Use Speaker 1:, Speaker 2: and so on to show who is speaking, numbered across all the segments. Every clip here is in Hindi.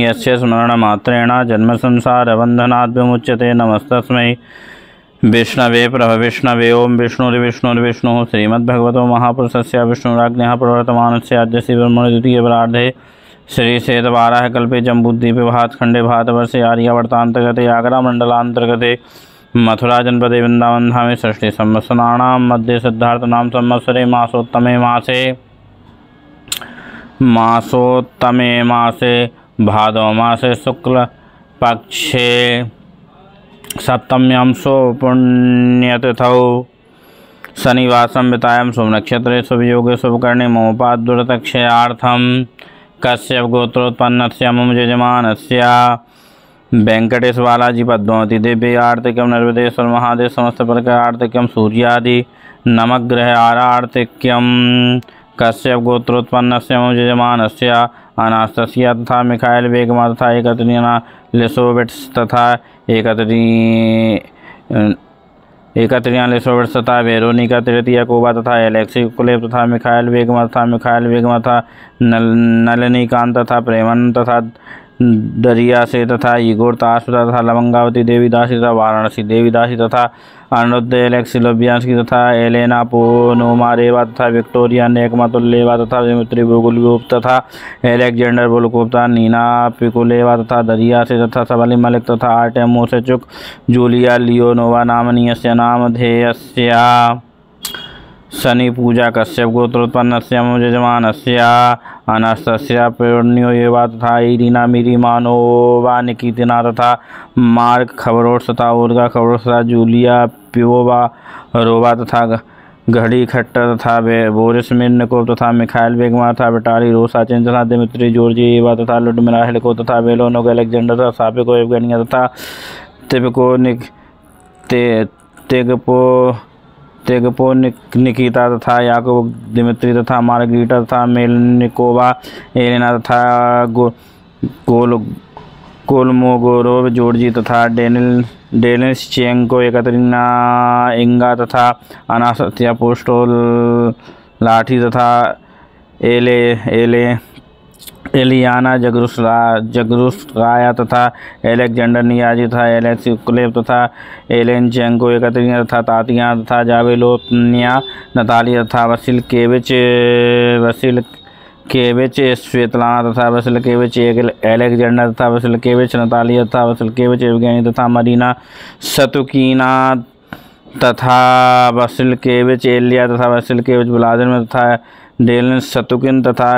Speaker 1: यस्य स्मरणमात्रेण जन्मसंसारबन्धनात् विमुच्यते। नमस्तस्मै विष्णवे प्रभविष्णवे। ओं विष्णुर्विष्णुर्विष्णुः श्रीमद्भगवतो महापुरुषस्य विष्णुराज्ञः प्रवर्तमानस्य अद्य श्रीब्रह्मणे द्वितीयपरार्धे श्रीश्वेतवाराह कल्पे जम्बूद्वीपे भातखण्डे भारतवर्षे आर्यावर्तान्तर्गते आगरामण्डलान्तर्गते मथुरा जनपदे वृन्दावन धामे षष्ठी संवत्सराणां मध्ये सिद्धार्थनाम संवत्सरे मासोत्तमे मासे भादव मासे शुक्ल पक्षे सप्तम्यां पुण्यतिथौ शनिवासं वितायां शुभ नक्षत्रे शुभयोगे शुभकर्णे ममोपाद्दुरतक्षयार्थं कश्यप गोत्रोत्पन्नस्य मम यजमानस्य वेंकटेश बालाजी पद्मावती देवी आर्तिक्यम निर्विदेश्वर महादेव समस्त प्रकार आर्तिक्यम सूर्यादि नवग्रह आरार्तिक्यम कश्यप गोत्रोत्पन्नस्य मम यजमानस्य अनास्तस्या तथा मिखाइल वेगमा तथा एकत्रीना लिसोविट्स तथा एकत्रियां लिसोविट्स तथा वेरोनिका तृतीया कोबा तथा एलेक्सी कुलेब तथा मिखाइल वेगमा तथा नलिनीकांत तथा प्रेमन तथा दरिया से तथा इगोर ताशुदा तथा लवंगावती देवीदासी तथा वाराणसी देवीदासी तथा अनुरुद्ध एलेक्सी लोबियांस्की तथा एलेना पोनोमारेवा तथा विक्टोरिया नेकमातुल्लेवा तथा दिमित्री बुगुलगुप तथा एलेक्जेंडर बुलगुप्ता नीना पिकुलेवा तथा दरिया से तथा सबली मलिक तथा आर्टेम मोसेचुक जूलिया लियोनोवा नामनीयस्य नामधेयस्य शनि पूजा कश्यप गोत्रोत्पन्नस्य मम यजमानस्य अनस्तस्य प्रेण्यो एवा तथा इरीना मिरीमानोवा निकितिना तथा मार्क खबरोट तथा उर्गा खबरोट तथा जूलिया प्योवा रोवा तथा घड़ी खट्टर तथा बोरिस मिर्नकोव तथा मिखाइल वेगमा तथा बेटारी रोसा चेन तथा दिमित्री जॉर्जी एवा तथा लुडमिला हेलिको तथा बेलोनोग अलेक्जेंडर तथा सापिको एवगेनिया तथा तेगपो निकिता तथा याकूब दिमित्री तथा मार्गरीटा तथा मेलनिकोवा एलेना तथा कोलमोगोरोव जॉर्जी तथा डेनिस चेंको एकत्रीना इंगा तथा अनासत्या पोस्टोल लाठी तथा एलियाना जगरुसराया तथा एलेक्जेंडर नियाजी तथा एलेक्सी कुलेब तथा एलेन चेंको एकत्रीना तथा तातिया तथा जावेलोनिया नताली तथा वसील केविच स्वेतलाना तथा वसील केविच एलेक्जेंडर तथा वसील केविच नताली तथा वसील केविच एवगेनी तथा मरीना सतुकीना तथा वसील केविच एलिया तथा वसील केविच व्लादिमीर तथा डेलन सतुकिन तथा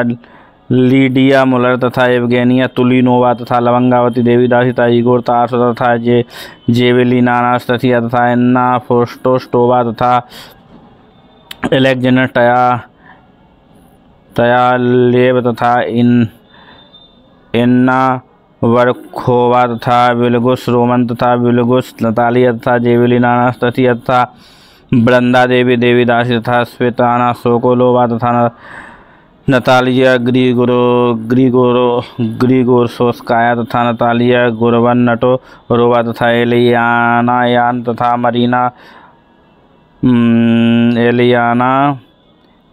Speaker 1: लीडिया मुलर तथा एवगेनिया तुलिनोवा तथा लवंगावती देवीदासी तथा इगोर ताशुदा तथा जेवेलिना अनास्तसिया तथा एन्ना फोस्टोस्टोवा तथा एलेक्जेंडर टयालेव तथा इन्ना वर्खोवा तथा विलगुस रोमन तथा विलगुस नतालिया तथा जेवेलिना अनास्तसिया तथा वृंदा देवी देवीदासी तथा स्वेताना सोकोलोवा तथा नतालिया ग्रीगोरसोस्काया तथा नतालिया गुरवन नटो रोवा तथा एलियाना यान तथा मरीना एलियाना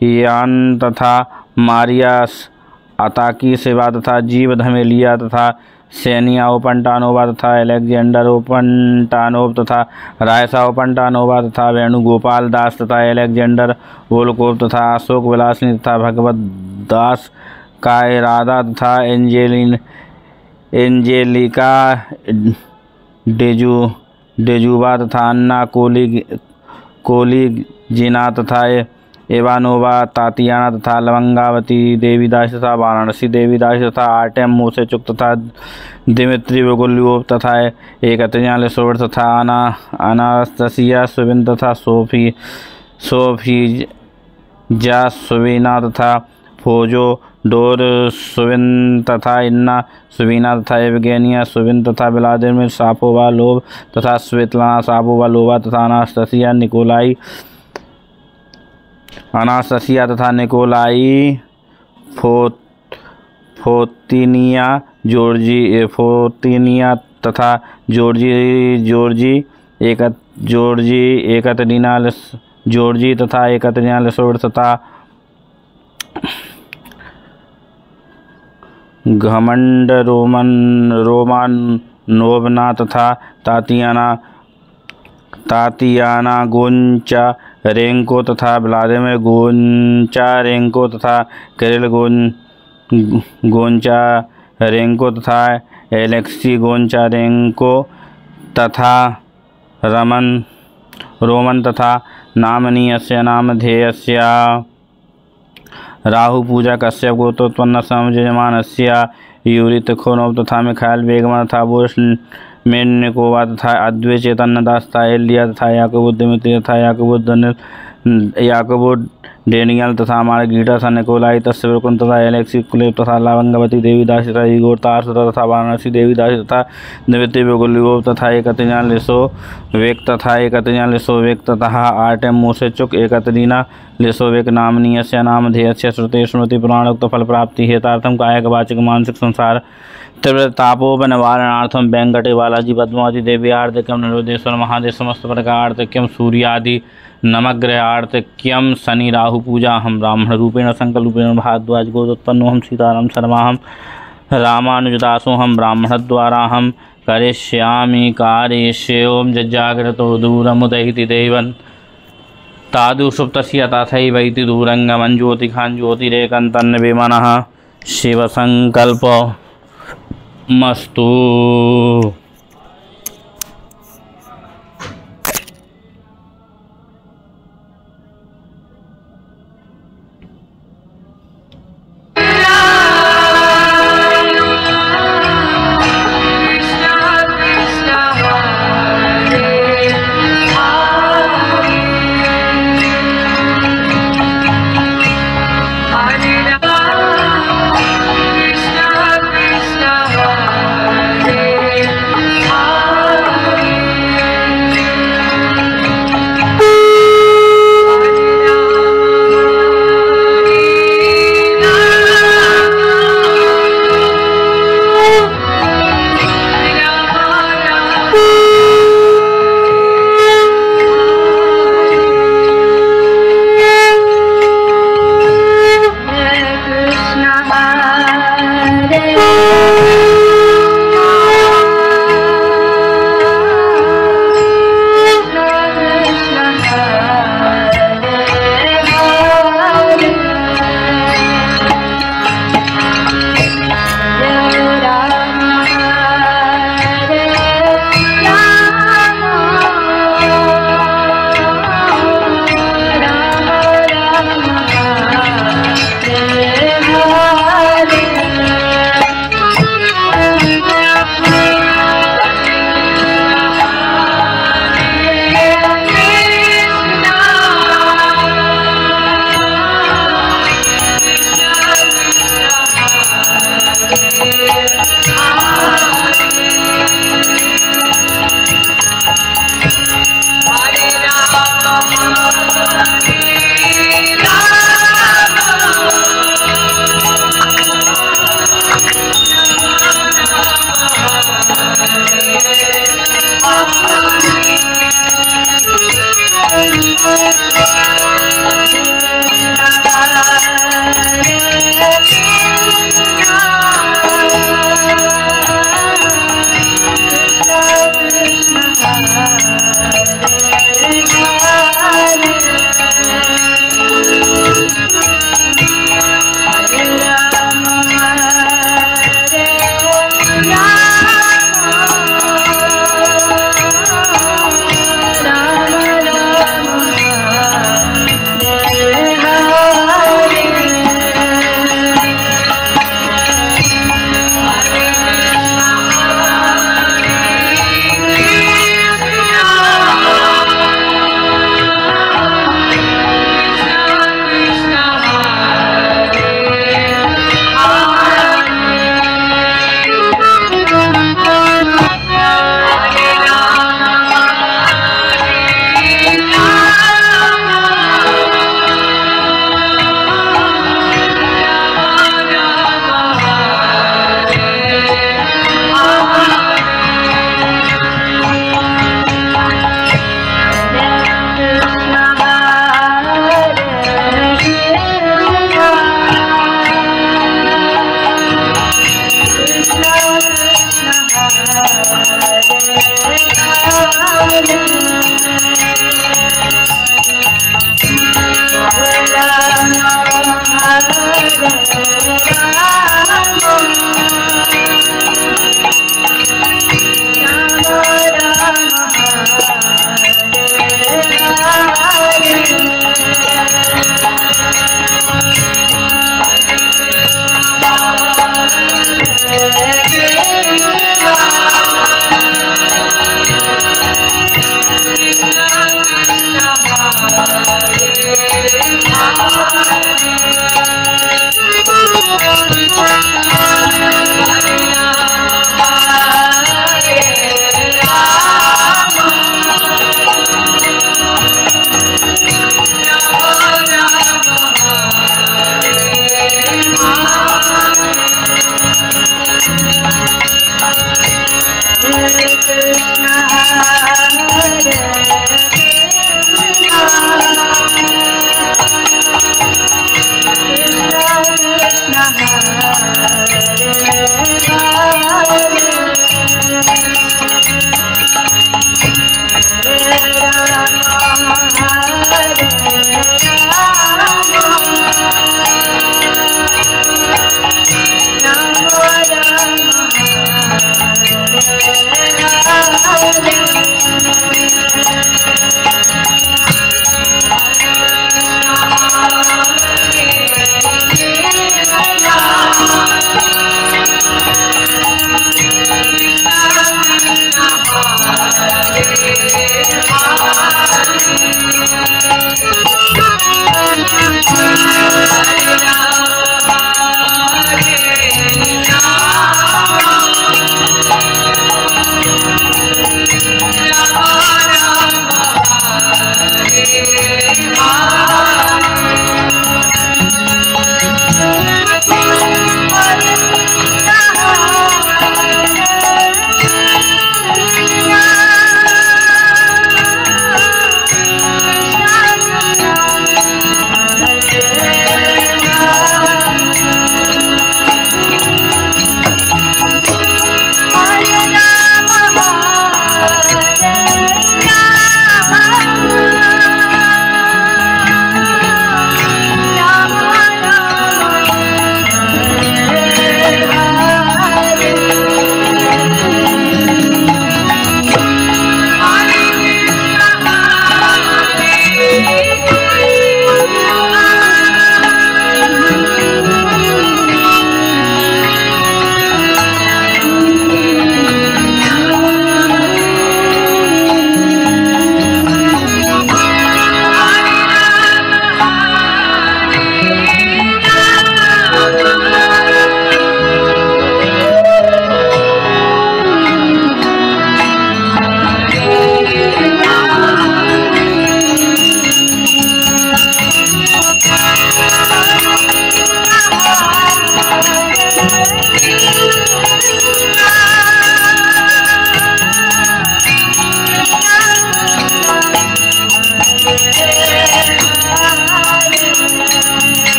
Speaker 1: यान तथा मारिया अताकी सेवा तथा जीव धमेलिया तथा सैनिया ओपनटानोवा तथा एलेक्जेंडर ओपनटानोव तथा रायसा ओपनटानोवा तथा वेणुगोपाल दास तथा एलेक्जेंडर वोलकोव तथा अशोक विलासिनी तथा भगवत दास कायरादा तथा एंजेलिका डेजुबा तथा अन्ना कोली जिना तथा एवानोवा तातियाना तथा लवंगावती देवीदासी तथा वाराणसी देवीदासी तथा आर्टेम मोसेचुक तथा दिमित्री बुगुल्योव तथा एकत्रियां लिसोविट तथा अनास्तसिया सुविन तथा सोफी जा सुवीना तथा फोजो डोर सुविन तथा इन्ना सुवीना तथा एवगेनिया सुविन तथा व्लादिमीर सापोवा लोव तथा स्वेतलाना सापोवा लोवा तथा अनास्तसिया तथा निकोलाई फोतिनिया तथा जॉर्जी तथा एकत्रीना लिसोविट तथा घमंड, रोमानोवना तथा तातियाना गोंचारेंको तथा व्लादिमीर गोंचारेंको तथा किरिल गोंचारेंको तथा एलेक्सी गोंचारेंको तथा रोमन तथा नामनीयस्य नामधेयस्य राहु पूजा कश्यप गोत्रोत्पन्न समयजमानस्य यूरी तिखोनोव तथा मिखाइल बेगमा तथा बुश मेन्निकोवा तथा अद्वै चैतन्य दास तथा एलिया तथा याकूब दिमित्री तथा याकूब डेनियल तथा मार्गीटा तथा निकोलाई तस्वीरकुन तथा एलेक्सी कुलेब तथा लावंगवती देवी दासी तथा इगोर तारसुता तथा वाराणसी देवी दासी तथा दिमित्री बेगुलियोव तथा एकत्रीना लिसोवेक तथा एकत्रीना लिसोवेक तथा आर्टेम मोसेचुक एकत्रीना लिसोवेक नामनीयस्य नामधेयस्य श्रुते स्मृति पुराणोक्त फल प्राप्ति हेतार्थम कायक वाचिक मानसिक संसार तीव्र तापोपनिवारणार्थम वेंकटे बालाजी पद्मावती देवी आर्तिक्यम निर्वेदेश्वर महादेव समस्त प्रकार आर्तिक्यम सूर्यादि नमग्रह आर्तिक्यम शनि राहु पूजा हम ब्राह्मण रूपेण संकल्पेण भारद्वाज गोदोत्पन्नो हम सीताराम शर्मा हम रामानुजदासो हम ब्राह्मण द्वारा हम करिष्यामि कारयिष्ये ओम जज्जाग्रतो दूरमुदयति देवन् तादु सुप्तस्य तथैवैति दूरंगमं ज्योतिखान् ज्योतिरेकन्तन्न विमनः शिवसंकल्पमस्तु।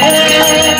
Speaker 2: Hare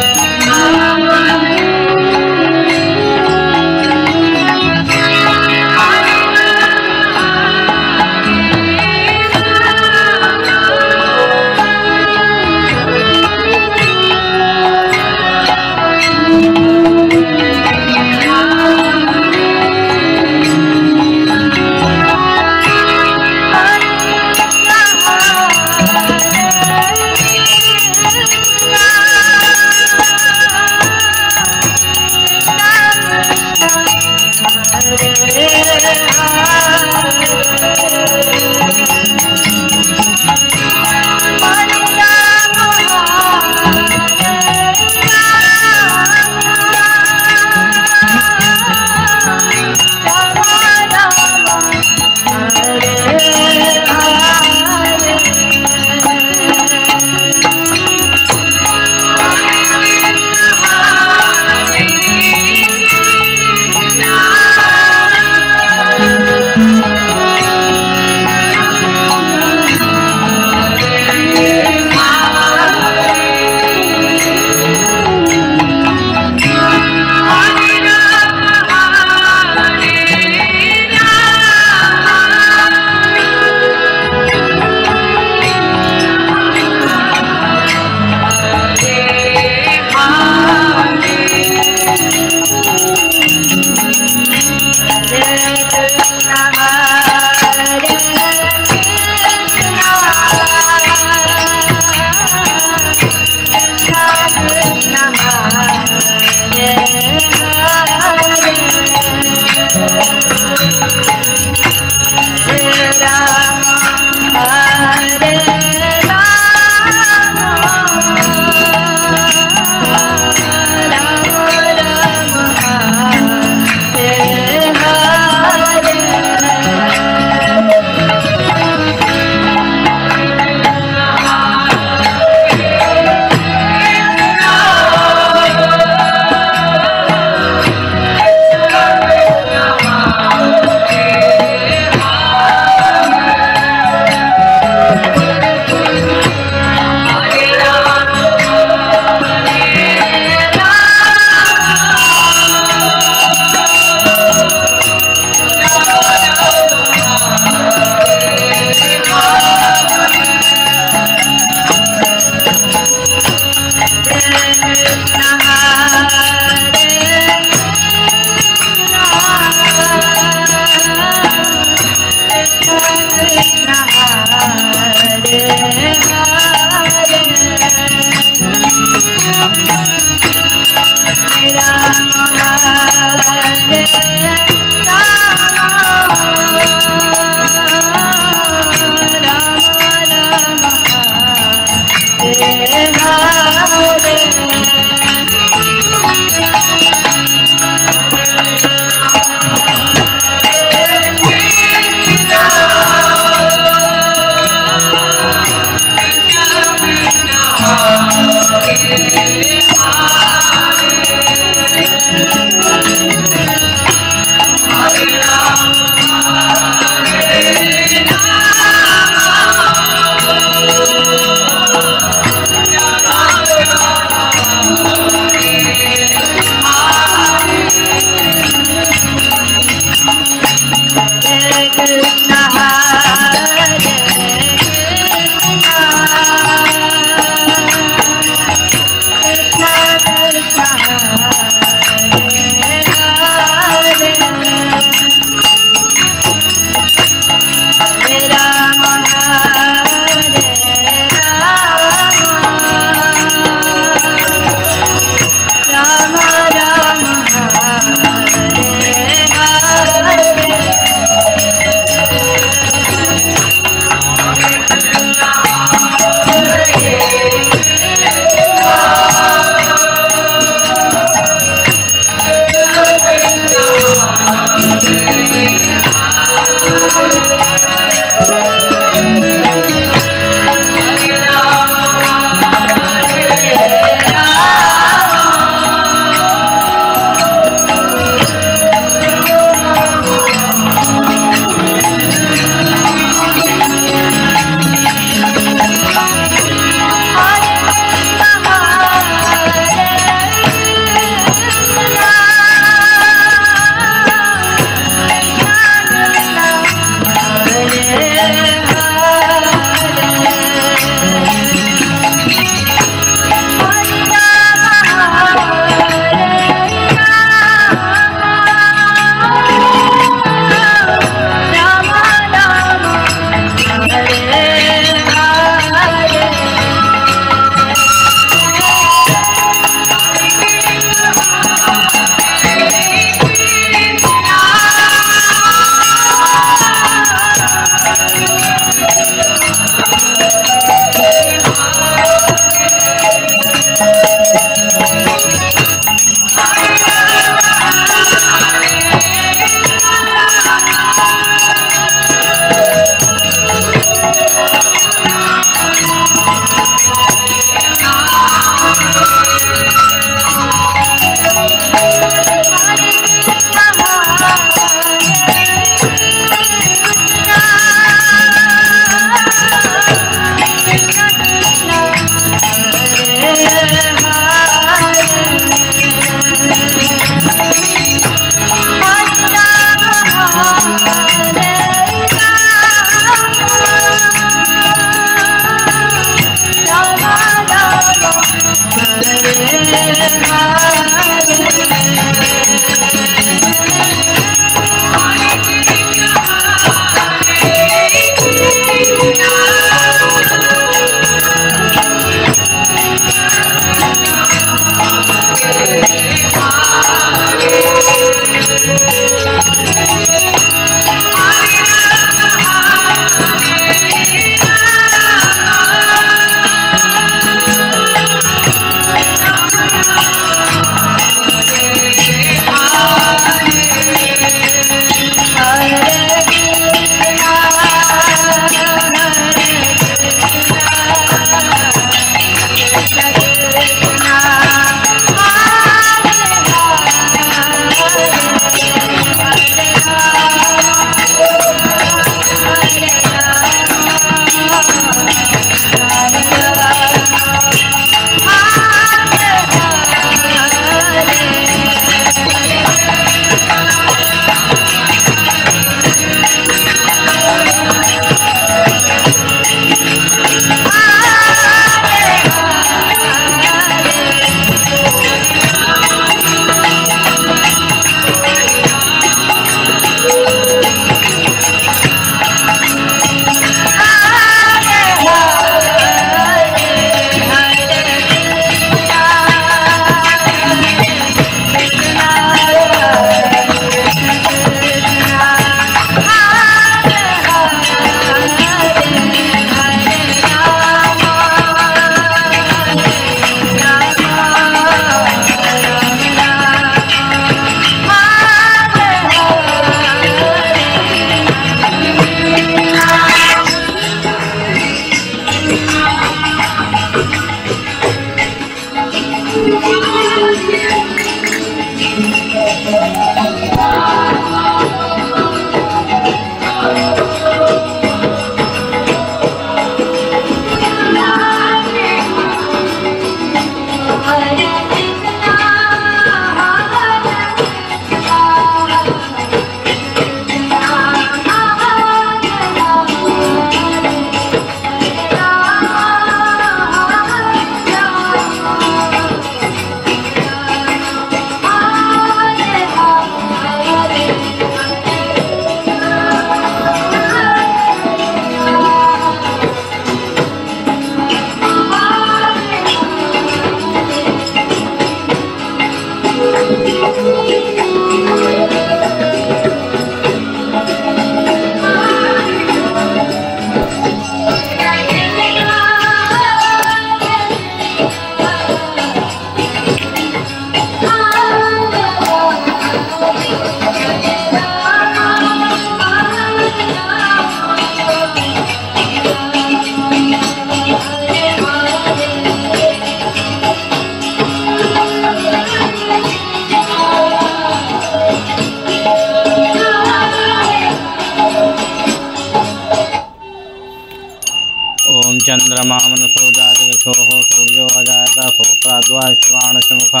Speaker 1: चंद्रमा मनसो जातविक्षोः सूर्यो अजायत श्रोत्राद्वा श्रवाणशमुखा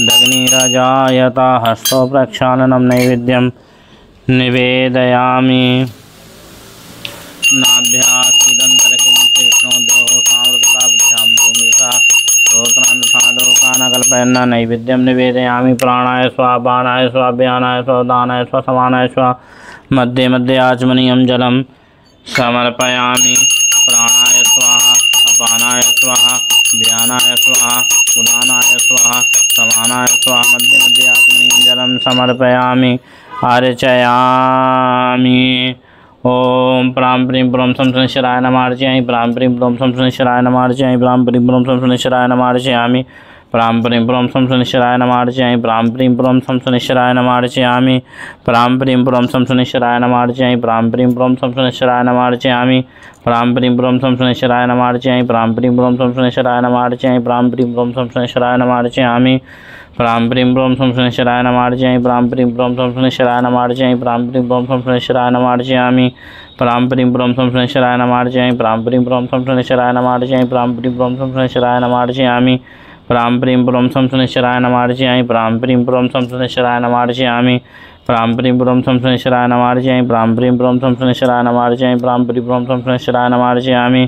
Speaker 1: दग्निरजायता हस्तो प्रक्षालनं नैवेद्यं निवेदयामि। नाभ्यासीदन्तरकिंशेषणोद्योः सामृतताभ्यां भूमिका श्रोत्रान्थालोकानकल्पयन्न नैवेद्यं निवेदयामि। प्राणाय स्वाहा बाणाय स्वाहा व्यानाय स्वाहा दानाय स्वाहा समानाय स्वाहा मध्ये मध्ये आचमनीयं जलं समर्पयामि। प्राणाय स्वाहा अपानाय स्वाहा व्यानाय स्वाहा उदानाय स्वाहा समानाय स्वाहा मध्ये मध्ये आचमनीयं जलं समर्पयामि अर्चयामि। ओम प्रां प्रीं प्रों सं शनेश्वराय नमः अर्चयामि। प्रां प्रीं प्रों सं शनेश्वराय नमः अर्चयामि। प्रां प्रीं प्रों सं शनेश्वराय नमः अर्चयामि। प्रां प्रीं प्रों सं शनेश्वराय नमः अर्चयामि। प्रां प्रीं प्रों सं शनेश्वराय नमः अर्चयामि। प्रां प्रीं प्रों सं शनेश्वराय नमः अर्चयामि। प्रां प्रीं प्रों सं शनेश्वराय नमः अर्चयामि। प्रां प्रीं प्रों सं शनेश्वराय नमः अर्चयामि। प्रां प्रीं प्रों सं शनेश्वराय नमः अर्चयामि। प्रां प्रीं प्रों सं शनेश्वराय नमः अर्चयामि। प्रां प्रीं प्रों सं शनेश्वराय नमः अर्चयामि। प्रां प्रीं प्रों सं शनेश्वराय नमः अर्चयामि। प्रां प्रीं प्रों सं शनेश्वराय नमः अर्चयामि। प्रां प्रीं प्रों सं शनेश्वराय नमः अर्चयामि। प्रां प्रीं प्रों सं शनेश्वराय नमः अर्चयामि। प्रां प्रीं प्रों सं शनेश्वराय नमः अर्चयामि। प्रां प्रीं प्रों सं शनेश्वराय नमः अर्चयामि। प्रां प्रीं प्रों सं शनेश्वराय नमः अर्चयामि। प्रां प्रीं प्रों सं शनेश्वराय नमः अर्चयामि। प्रां प्रीं प्रों सं शनेश्वराय नमः अर्चयामि। प्रां प्रीं प्रों सं शनेश्वराय नमः अर्चयामि।